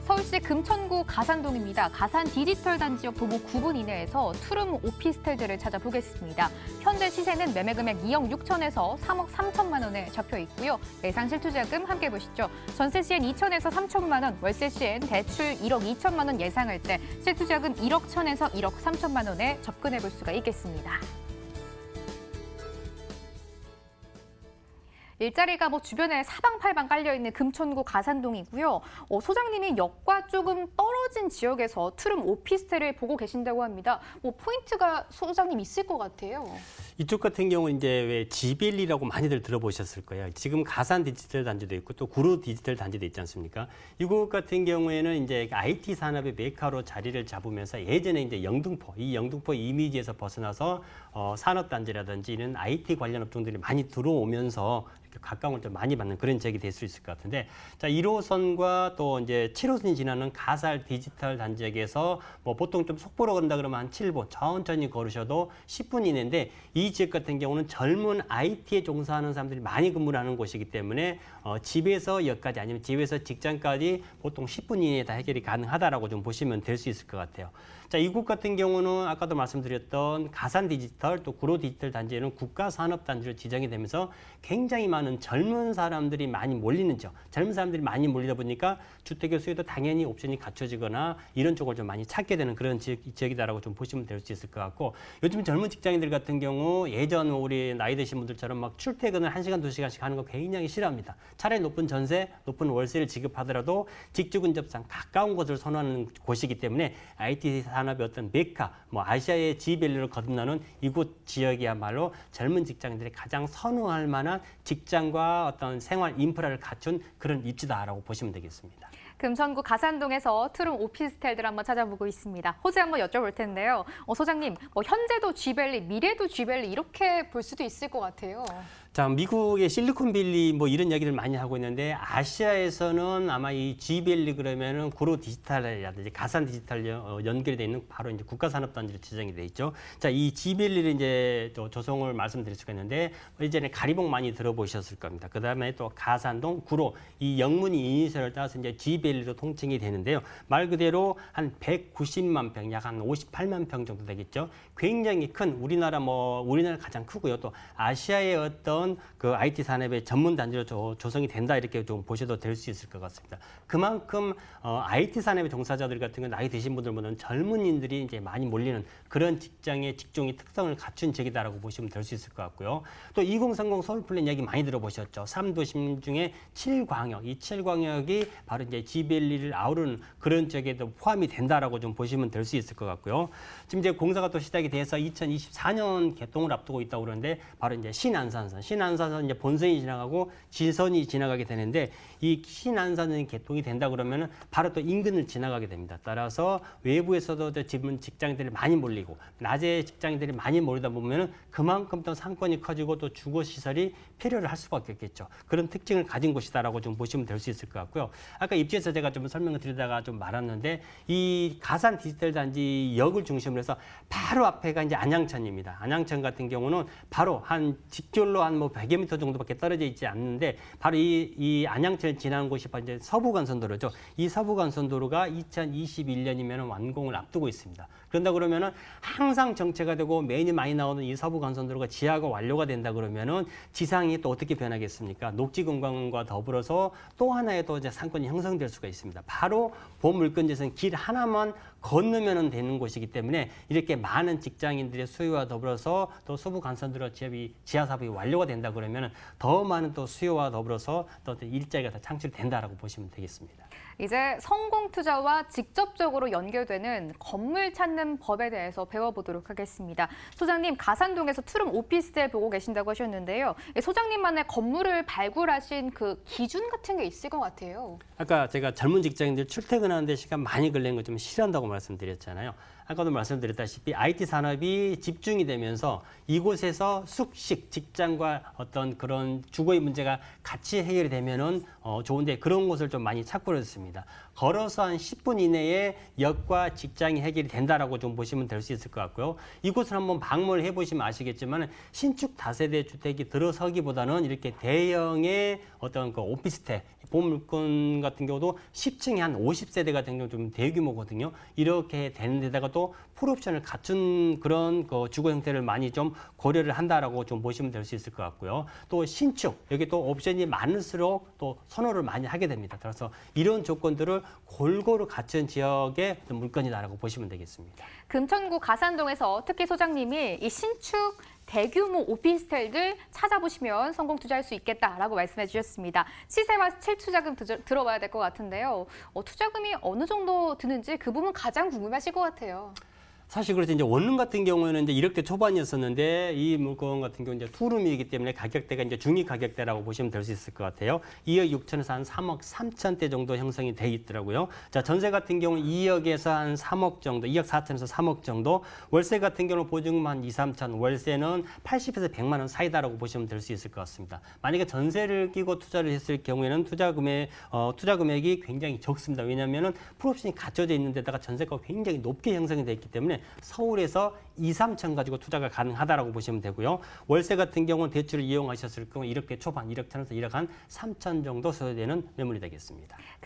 서울시 금천구 가산동입니다. 가산 디지털 단지역 도보 9분 이내에서 투룸 오피스텔들을 찾아보겠습니다. 현재 시세는 매매금액 2억 6천에서 3억 3천만 원에 잡혀 있고요. 예상 실투자금 함께 보시죠. 전세 시엔 2천에서 3천만 원, 월세 시엔 대출 1억 2천만 원 예상할 때 실투자금 1억 1천에서 1억 3천만 원에 접근해 볼 수가 있겠습니다. 일자리가 주변에 사방팔방 깔려있는 금천구 가산동이고요. 소장님이 역과 조금 떨어진 지역에서 투룸 오피스텔을 보고 계신다고 합니다. 포인트가 소장님 있을 것 같아요. 이쪽 같은 경우는 이제 왜 지벨리라고 많이들 들어보셨을 거예요. 지금 가산 디지털 단지도 있고 또 구로 디지털 단지도 있지 않습니까? 이곳 같은 경우에는 이제 IT 산업의 메카로 자리를 잡으면서 예전에 이제 영등포, 이 영등포 이미지에서 벗어나서 산업 단지라든지 이런 IT 관련 업종들이 많이 들어오면서 각광을 좀 많이 받는 그런 지역이 될 수 있을 것 같은데, 자 1호선과 또 이제 7호선이 지나는 가살 디지털 단지역에서 보통 좀 속보로 간다 그러면 한 7분 천천히 걸으셔도 10분 이내인데, 이 지역 같은 경우는 젊은 IT에 종사하는 사람들이 많이 근무를 하는 곳이기 때문에 집에서 역까지 아니면 집에서 직장까지 보통 10분 이내에 다 해결이 가능하다라고 좀 보시면 될 수 있을 것 같아요. 자, 이곳 같은 경우는 아까도 말씀드렸던 가산 디지털 또 구로 디지털 단지에는 국가 산업 단지로 지정이 되면서 굉장히 많은 젊은 사람들이 많이 몰리는 지역, 젊은 사람들이 많이 몰리다 보니까 주택의 수요도 당연히 옵션이 갖춰지거나 이런 쪽을 좀 많이 찾게 되는 그런 지역이다라고 좀 보시면 될 수 있을 것 같고, 요즘 젊은 직장인들 같은 경우 예전 우리 나이 드신 분들처럼 막 출퇴근을 1시간, 2시간씩 하는 거 굉장히 싫어합니다. 차라리 높은 전세, 높은 월세를 지급하더라도 직주 근접상 가까운 곳을 선호하는 곳이기 때문에 IT 산업의 어떤 메카, 아시아의 지밸리를 거듭나는 이곳 지역이야말로 젊은 직장인들이 가장 선호할 만한 직장과 어떤 생활 인프라를 갖춘 그런 입지다라고 보시면 되겠습니다. 금천구 가산동에서 투룸 오피스텔들 한번 찾아보고 있습니다. 호재 한번 여쭤볼 텐데요. 소장님, 현재도 G밸리, 미래도 G밸리 이렇게 볼 수도 있을 것 같아요. 자, 미국의 실리콘밸리 이런 이야기를 많이 하고 있는데, 아시아에서는 아마 이 G밸리 그러면은 구로 디지털이라든지 가산 디지털 연결이 돼 있는 바로 이제 국가산업단지로 지정이 돼 있죠. 자, 이 G밸리를 이제 또 조성을 말씀드릴 수가 있는데, 이전에 가리봉 많이 들어보셨을 겁니다. 그 다음에 또 가산동, 구로, 이 영문이 이니셜을 따서 이제 G밸리로 통칭이 되는데요. 말 그대로 한 190만 평, 약 한 58만 평 정도 되겠죠. 굉장히 큰 우리나라 가장 크고요. 또 아시아의 어떤 그 IT 산업의 전문 단지로 조성이 된다, 이렇게 좀 보셔도 될 수 있을 것 같습니다. 그만큼 IT 산업의 종사자들 같은 건 나이 드신 분들보다는 젊은이들이 이제 많이 몰리는 그런 직종의 특성을 갖춘 지역이다라고 보시면 될 수 있을 것 같고요. 또 2030 서울 플랜 얘기 많이 들어보셨죠. 3도심 중에 7광역, 이 7광역이 바로 이제 G밸리를 아우르는 그런 지역에도 포함이 된다라고 좀 보시면 될 수 있을 것 같고요. 지금 이제 공사가 또 시작이 돼서 2024년 개통을 앞두고 있다고 그러는데, 바로 이제 신안산선 이제 본선이 지나가고 지선이 지나가게 되는데, 이 신안산선이 개통이 된다 그러면은 바로 또 인근을 지나가게 됩니다. 따라서 외부에서도 지금 직장인들이 많이 몰리고 낮에 직장인들이 많이 몰리다 보면은 그만큼 또 상권이 커지고 또 주거 시설이 필요를 할 수밖에 없겠죠. 그런 특징을 가진 곳이다라고 좀 보시면 될 수 있을 것 같고요. 아까 입지에서 제가 좀 설명을 드리다가 좀 말았는데, 이 가산 디지털 단지 역을 중심으로 해서 바로 앞에가 이제 안양천입니다. 안양천 같은 경우는 바로 한 직결로 한 100여 미터 정도밖에 떨어져 있지 않는데, 바로 이 안양천을 지나는 곳이 바로 이제 서부간선도로죠. 이 서부간선도로가 2021년이면 완공을 앞두고 있습니다. 그런다 그러면은 항상 정체가 되고 매년 많이 나오는 이 서부간선도로가 지하가 완료가 된다 그러면은 지상이 또 어떻게 변하겠습니까? 녹지건강과 더불어서 또 하나의 또 이제 상권이 형성될 수가 있습니다. 바로 보물건지선 길 하나만 건너면 되는 곳이기 때문에 이렇게 많은 직장인들의 수요와 더불어서 또 서부간선도로 지하 사업이 완료가 된다 그러면 더 많은 또 수요와 더불어서 또 일자리가 더 창출된다라고 보시면 되겠습니다. 이제 성공 투자와 직접적으로 연결되는 건물 찾는 법에 대해서 배워보도록 하겠습니다. 소장님, 가산동에서 투룸 오피스텔 보고 계신다고 하셨는데요. 소장님만의 건물을 발굴하신 그 기준 같은 게 있을 것 같아요. 아까 제가 젊은 직장인들 출퇴근하는데 시간 많이 걸리는 거 좀 싫어한다고 말씀드렸잖아요. 아까도 말씀드렸다시피 IT 산업이 집중이 되면서 이곳에서 숙식, 직장과 어떤 그런 주거의 문제가 같이 해결이 되면은 좋은데, 그런 곳을 좀 많이 찾고 그렇습니다. 걸어서 한 10분 이내에 역과 직장이 해결이 된다라고 좀 보시면 될 수 있을 것 같고요. 이곳을 한번 방문을 해보시면 아시겠지만 신축 다세대 주택이 들어서기보다는 이렇게 대형의 어떤 그 오피스텔, 보험 물건 같은 경우도 10층에 한 50세대가 정도 좀 대규모거든요. 이렇게 되는 데다가 또 풀옵션을 갖춘 그런 그 주거 형태를 많이 좀 고려를 한다라고 좀 보시면 될 수 있을 것 같고요. 또 신축, 여기 또 옵션이 많을수록 또 선호를 많이 하게 됩니다. 그래서 이런 조건들을 골고루 갖춘 지역의 물건이다라고 보시면 되겠습니다. 금천구 가산동에서 특히 소장님이 이 신축 대규모 오피스텔들 찾아보시면 성공 투자할 수 있겠다라고 말씀해 주셨습니다. 시세와 실투자금 들어봐야 될 것 같은데요. 투자금이 어느 정도 드는지 그 부분 가장 궁금하실 것 같아요. 사실 그래서 이제 원룸 같은 경우에는 이제 1억대 초반이었었는데 이 물건 같은 경우 이제 투룸이기 때문에 가격대가 이제 중위 가격대라고 보시면 될 수 있을 것 같아요. 2억 6천에서 한 3억 3천대 정도 형성이 돼 있더라고요. 자, 전세 같은 경우 2억에서 한 3억 정도, 2억 4천에서 3억 정도. 월세 같은 경우는 보증금 한 2, 3천, 월세는 80에서 100만 원 사이다라고 보시면 될 수 있을 것 같습니다. 만약에 전세를 끼고 투자를 했을 경우에는 투자 금액이 굉장히 적습니다. 왜냐하면은 풀옵션이 갖춰져 있는 데다가 전세가가 굉장히 높게 형성이 돼 있기 때문에 서울에서 2, 3천 가지고 투자가 가능하다라고 보시면 되고요. 월세 같은 경우는 대출을 이용하셨을 경우 1억대 초반, 1억 천에서 1억 한 3천 정도 소요되는 매물이 되겠습니다.